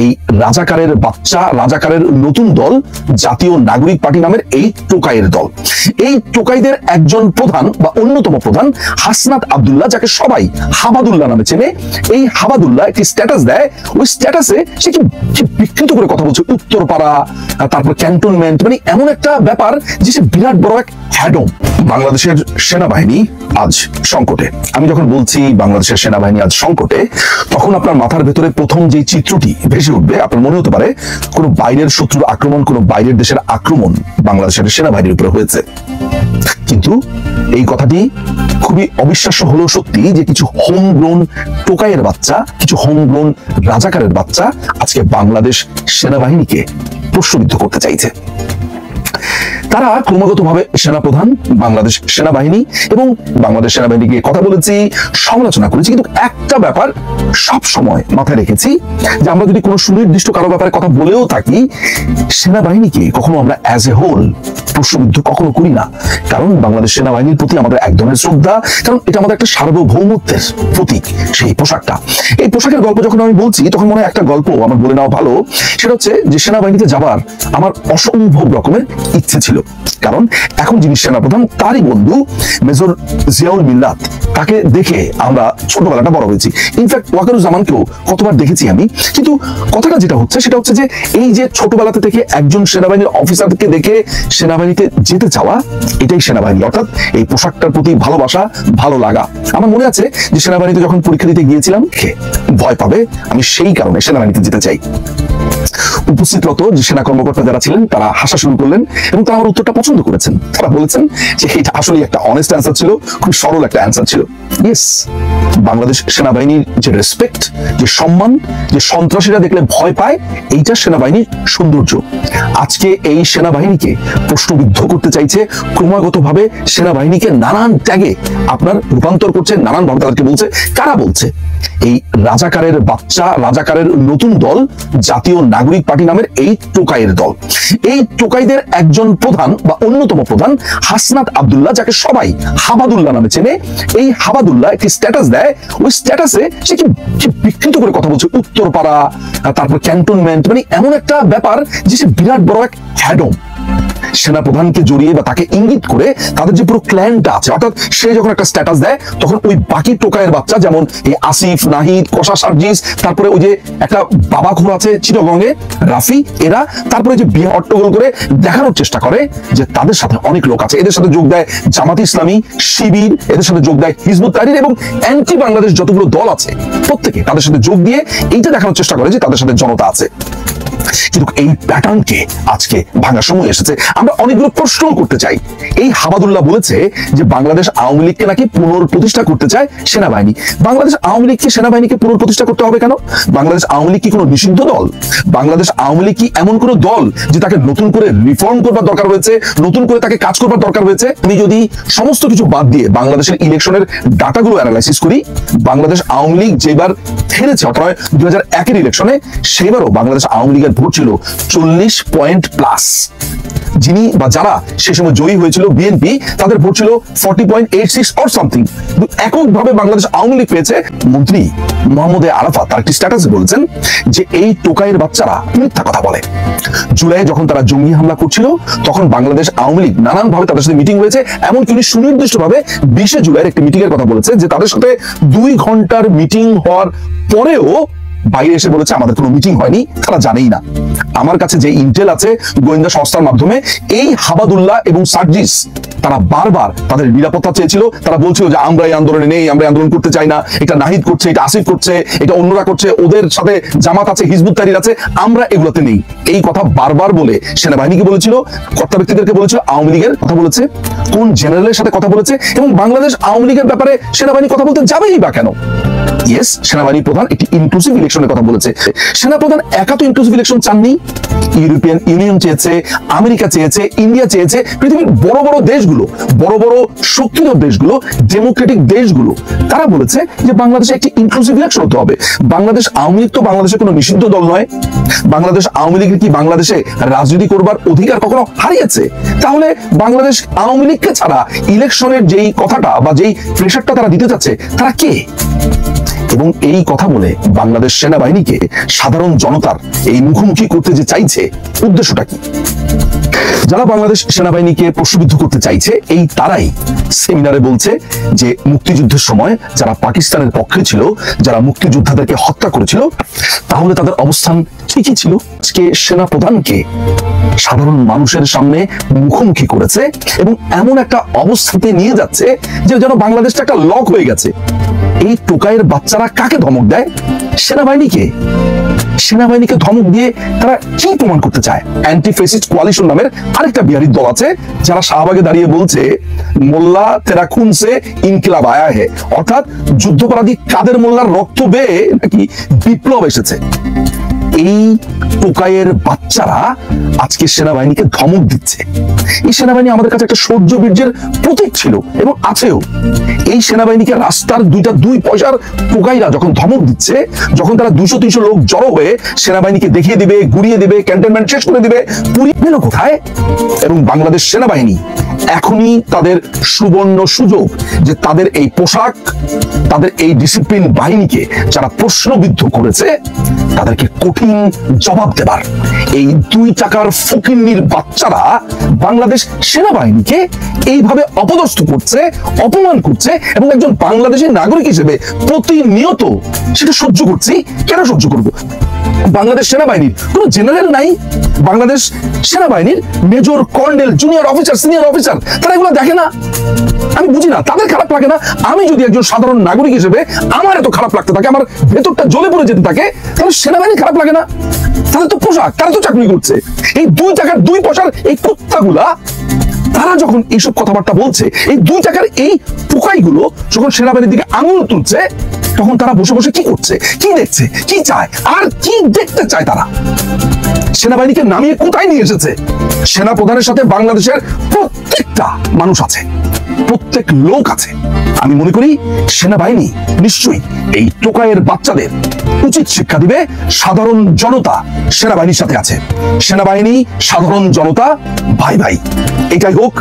এই রাজাকারের বাচ্চা, রাজাকারের নতুন দল জাতীয় নাগরিক পার্টি নামের এই টোকাইয়ের দল। এই টোকাইদের একজন প্রধান বা অন্যতম প্রধান হাসনাত আব্দুল্লাহ, যাকে সবাই হাবাদুল্লাহ নামে চেনে, এই হাবাদুল্লাহ একটি স্ট্যাটাস দেয়। ওই স্ট্যাটাসে সে কি বিকৃত করে কথা বলছে, উত্তরপাড়া, তারপর ক্যান্টনমেন্ট, মানে এমন একটা ব্যাপার যে সে বিরাট বড় এক হ্যাডম। বাংলাদেশের সেনাবাহিনী আজ সংকটে। আমি যখন বলছি বাংলাদেশের সেনাবাহিনী আজ সংকটে, তখন আপনার মাথার ভেতরে প্রথম যে চিত্রটি ভেসে উঠবে, আপনার মনে হতে পারে কোনো বাইরের শত্রুর আক্রমণ, কোনো বাইরের দেশের আক্রমণ বাংলাদেশের সেনাবাহিনীর উপরে হয়েছে। কিন্তু এই কথাটি খুবই অবিশ্বাস্য হলেও সত্যি যে কিছু হোমগ্রোন টোকাইয়ের বাচ্চা, কিছু হোমগ্রোন রাজাকারের বাচ্চা আজকে বাংলাদেশ সেনাবাহিনীকে প্রশ্নবিদ্ধ করতে চাইছে। তারা ক্রমাগতভাবে সেনাপ্রধান, বাংলাদেশ সেনাবাহিনী এবং বাংলাদেশ সেনাবাহিনীকে কথা বলেছি, সমালোচনা করেছি, কিন্তু একটা ব্যাপার সব সময় মাথায় রেখেছি যে আমরা যদি কোনো সুনির্দিষ্ট কারো ব্যাপারে কথা বলেও থাকি, সেনাবাহিনীকে কখনো আমরা অ্যাজ এ হোল প্রশ্নবিদ্ধ কখনো করি না। কারণ বাংলাদেশ সেনাবাহিনীর প্রতি আমাদের এক ধরনের শ্রদ্ধা, কারণ এটা আমাদের একটা সার্বভৌমত্বের প্রতীক। সেই পোশাকটা, এই পোশাকের গল্প যখন আমি বলছি, তখন মনে হয় একটা গল্প আমার বলে নেওয়া ভালো। সেটা হচ্ছে যে সেনাবাহিনীতে যাবার আমার অসম্ভব রকমের ইচ্ছে ছিল। কারণ এখন যিনি সেনাপ্রধান, তারই বন্ধু মেজর জিয়াউল মিল্লাত, তাকে দেখে আমরা ছোটবেলাটা বড় হয়েছি। ইনফ্যাক্ট ওয়াকারুজ্জামানকেও কতবার দেখেছি আমি। কিন্তু কথাটা যেটা হচ্ছে সেটা হচ্ছে যে এই যে ছোটবেলাতে থেকে একজন সেনাবাহিনীর অফিসারকে দেখে সেনাবাহিনীতে যেতে চাওয়া, এটাই সেনাবাহিনী। অর্থাৎ এই পোশাকটার প্রতি ভালোবাসা, ভালো লাগা। আমার মনে আছে যে সেনাবাহিনীতে যখন পরীক্ষা দিতে গিয়েছিলাম, ভয় পাবে, আমি সেই কারণে সেনাবাহিনীতে যেতে চাই। উপস্থিতরত যে সেনা কর্মকর্তা যারা ছিলেন তারা হাসা শুরু করলেন এবং তারা আমার উত্তরটা পছন্দ করেছেন। তারা বলেছেন যে এটা আসলে একটা অনেস্ট অ্যান্সার ছিল, খুব সরল একটা অ্যান্সার ছিল। ইয়েস, বাংলাদেশ সেনাবাহিনীর যে রেসপেক্ট, যে সম্মান, যে সন্ত্রাসীরা দেখলে ভয় পায়, এইটা সেনাবাহিনীর সৌন্দর্য। আজকে এই সেনাবাহিনীকে প্রশ্নবিদ্ধ করতে চাইছে, ক্রমাগতভাবে সেনাবাহিনীকে নানান ট্যাগে আপনার রূপান্তর করছে, নানান ভাবে তাদেরকে বলছে। কারা বলছে? এই রাজাকারের বাচ্চা, রাজাকারের নতুন দল জাতীয় নাগরিক পার্টি নামের এই টোকাইয়ের দল। এই টোকাইদের একজন প্রধান বা অন্যতম প্রধান হাসনাত আব্দুল্লাহ, যাকে সবাই হাবাদুল্লাহ নামে চেনে, এই হাবাদুল্লাহ একটি স্ট্যাটাস দেয়। ওই স্ট্যাটাসে সে কি বিকৃত করে কথা বলছে, উত্তরপাড়া, তারপর ক্যান্টনমেন্ট, মানে এমন একটা ব্যাপার যে সে বিরাট বড় এক হ্যাডম। সেনাপ্রধানকে জড়িয়ে বা তাকে ইঙ্গিত করে তাদের যে পুরো ক্ল্যানটা আছে, অর্থাৎ সে যখন একটা স্ট্যাটাস দেয়, তখন ওই বাকি টোকাইয়ের বাচ্চা, যেমন এই আসিফ, নাহিদ, কোষা, সার্জিস, তারপরে ওই যে একটা বাবাখোর আছে চিটাগংয়ে, রাফি, এরা তারপরে যে বিয়ে হট্টগোল করে দেখানোর চেষ্টা করে যে তাদের সাথে অনেক লোক আছে। এদের সাথে যোগ দেয় জামাত ইসলামী, শিবির, এদের সাথে যোগ দেয় হিজবুত তাহরির এবং অ্যান্টি বাংলাদেশ যতগুলো দল আছে, প্রত্যেকে তাদের সাথে যোগ দিয়ে এইটা দেখানোর চেষ্টা করে যে তাদের সাথে জনতা আছে। কিন্তু এই প্যাটার্নকে আজকে ভাঙার সময় এসেছে। আমরা অনেকগুলো প্রশ্ন করতে চাই। এই হাবাদুল্লাহ বলেছে যে বাংলাদেশ আওয়ামী লীগকে নাকি পুনঃপ্রতিষ্ঠা করতে চায় সেনাবাহিনী। বাংলাদেশ আওয়ামী লীগকে সেনাবাহিনীকে পুনঃপ্রতিষ্ঠা করতে হবে কেন? বাংলাদেশ আওয়ামী লীগ কি কোনো নিষিদ্ধ দল? বাংলাদেশ আওয়ামী লীগ কি এমন কোনো দল যে তাকে নতুন করে রিফর্ম করবার দরকার হয়েছে, নতুন করে তাকে কাজ করবার দরকার হয়েছে? আমি যদি সমস্ত কিছু বাদ দিয়ে বাংলাদেশের ইলেকশনের ডাটাগুলো অ্যানালাইসিস করি, বাংলাদেশ আওয়ামী লীগ যেবার হেরেছে, অর্থাৎ 2001-এর ইলেকশনে, সেবারও বাংলাদেশ আওয়ামী লীগের ভোট ছিল 40 পয়েন্ট প্লাস। যিনি বা যারা সে সময় জয়ী হয়েছিল বিএনপি, তাদের ভোট ছিল 40.86 অর সামথিং। এককভাবে বাংলাদেশ আওয়ামী লীগ পেয়েছে। মন্ত্রী মোহাম্মদ আরাফাত তার একটি স্ট্যাটাসে বলেছেন যে এই টোকাইয়ের বাচ্চারা মিথ্যা কথা বলে। জুলাই যখন তারা জঙ্গি হামলা করছিল, তখন বাংলাদেশ আওয়ামী লীগ নানান ভাবে তাদের সাথে মিটিং হয়েছে। এমনকি উনি সুনির্দিষ্টভাবে 20 জুলাইয়ের একটি মিটিং এর কথা বলেছে যে তাদের সাথে 2 ঘন্টার মিটিং হওয়ার পরেও বাইরে এসে বলেছে আমাদের কোনো মিটিং হয়নি, তারা জানেই না। আমার কাছে যে ইন্টেল আছে গোয়েন্দা সংস্থার মাধ্যমে, এই হাবাদুল্লাহ এবং সার্জিস তারা বারবার তাদের নিরাপত্তা চেয়েছিল। তারা বলছিল যে আমরা এই আন্দোলনে নেই, আমরা আন্দোলন করতে চাই না, এটা নাহিদ করছে, এটা আসিফ করছে, এটা অন্যরা করছে, ওদের সাথে জামাত আছে, হিজবুত তাহরির আছে, আমরা এগুলোতে নেই। এই কথা বারবার বলে সেনাবাহিনীকে বলেছিল, কর্তা ব্যক্তিদেরকে বলেছিল, আওয়ামী লীগের কথা বলেছে, কোন জেনারেলের সাথে কথা বলেছে, এবং বাংলাদেশ আওয়ামী লীগের ব্যাপারে সেনাবাহিনী কথা বলতে যাবেই বা কেন? ইয়েস, সেনাবাহিনী প্রধান একটি ইনক্লুসিভ ইলেকশনের কথা বলেছে। সেনাপ্রধান একা তো ইনক্লুসিভ ইলেকশন চাননি, ইউরোপিয়ান ইউনিয়ন চেয়েছে, আমেরিকা চেয়েছে, ইন্ডিয়া চেয়েছে, পৃথিবীর বড় বড় দেশগুলো, বড় বড় শক্তিধর দেশগুলো, ডেমোক্রেটিক দেশগুলো, তারা বলেছে যে বাংলাদেশে একটি ইনক্লুসিভ ইলেকশন হতে হবে। বাংলাদেশ আওয়ামী লীগ তো বাংলাদেশের কোনো নিষিদ্ধ দল নয়। বাংলাদেশ আওয়ামী লীগের কি বাংলাদেশে রাজনীতি করবার অধিকার কখনো হারিয়েছে? তাহলে বাংলাদেশ আওয়ামী লীগকে ছাড়া ইলেকশনের যেই কথাটা বা যেই প্রেশারটা তারা দিতে চাচ্ছে, তারা কে? এবং এই কথা বলে বাংলাদেশ সেনাবাহিনীকে সাধারণ জনতার এই মুখোমুখি করতে যে চাইছে, উদ্দেশ্যটা কি? যারা বাংলাদেশ সেনাবাহিনীকে প্রশ্নবিদ্ধ করতে চাইছে এই তারাই সেমিনারে বলছে যে মুক্তিযুদ্ধের সময় যারা পাকিস্তানের পক্ষে ছিল, যারা মুক্তিযোদ্ধাদেরকে হত্যা করেছিল, তাহলে তাদের অবস্থান ঠিকই ছিল। আজকে সেনা প্রধানকে সাধারণ মানুষের সামনে মুখোমুখি করেছে এবং এমন একটা অবস্থাতে নিয়ে যাচ্ছে যে যেন বাংলাদেশটা একটা লক হয়ে গেছে। এই টোকাইয়ের বাচ্চারা কাকে ধমক দেয়? সেনাবাহিনীকে। সেনাবাহিনীকে ধমক দিয়ে তারা কি প্রমাণ করতে চায়? অ্যান্টি ফেসিস্ট কোয়ালিশন নামের আরেকটা বিহারি দল আছে যারা শাহবাগে দাঁড়িয়ে বলছে মোল্লা তেরা খুন সে ইনকিলাব আয়া হে, অর্থাৎ যুদ্ধপরাধী কাদের মোল্লার রক্ত বেয়ে নাকি বিপ্লব এসেছে। এই টোকাইয়ের বাচ্চারা আজকে সেনাবাহিনীকে ধমক দিচ্ছে। এই সেনাবাহিনী আমাদের কাছে একটা শৌর্য বীর্যের প্রতীক ছিল এবং আছেও। এই সেনাবাহিনীকে রাস্তার দুই পয়সার টোকাইরা যখন ধমক দিচ্ছে, যখন তারা 200-300 লোক জড়ো হয়ে সেনাবাহিনীকে দেখিয়ে দিবে, গুড়িয়ে দিবে, ক্যান্টনমেন্ট শেষ করে দিবে, পুরি গেল কোথায়? এবং বাংলাদেশ সেনাবাহিনী এখনই তাদের সুবর্ণ সুযোগ যে তাদের এই পোশাক, তাদের এই ডিসিপ্লিন বাহিনীকে যারা প্রশ্নবিদ্ধ করেছে তাদেরকে কঠিন জবাব দেবার। এই 2 টাকার ফকিন্নির বাচ্চারা বাংলাদেশ সেনাবাহিনীকে এইভাবে অপদস্থ করছে, অপমান করছে এবং একজন বাংলাদেশী নাগরিক হিসেবে প্রতিনিয়ত সেটা সহ্য করছি। কেন সহ্য করব? বাংলাদেশ সেনাবাহিনীর কোনো জেনারেল নাই, বাংলাদেশ সেনাবাহিনীর major, colonel, junior officer, senior officer তারা এগুলো দেখে না? আমি বুঝি না, তাদের খারাপ লাগে না? আমি যদি একজন সাধারণ নাগরিক হিসেবে আমার এত খারাপ লাগতে থাকে, আমার ভেতরটা জ্বলে পড়ে যেতে থাকে, তাহলে সেনাবাহিনী খারাপ লাগে না? তাদের তো পোশাক, তারা তো চাকরি করছে। এই 2 টাকার 2 পয়সার এই কুত্তাগুলা তারা যখন এইসব কথাবার্তা বলছে, এই 2 টাকার এই টোকাইগুলো যখন সেনাবাহিনীর দিকে আঙুল তুলছে, তখন তারা বসে বসে কি করছে, কি দেখছে, কি চায়, আর কি দেখতে চায়? তারা সেনাবাহিনীকে নামিয়ে কোথায় নিয়ে এসেছে? সেনা প্রধানের সাথে বাংলাদেশের প্রত্যেকটা মানুষ আছে, প্রত্যেক লোক আছে। আমি মনে করি সেনাবাহিনী নিশ্চয়ই এই টোকাইয়ের বাচ্চাদের উচিত শিক্ষা দিবে। সাধারণ জনতা সেনাবাহিনীর সাথে আছে, সেনাবাহিনী সাধারণ জনতা ভাই ভাই, এটাই হোক।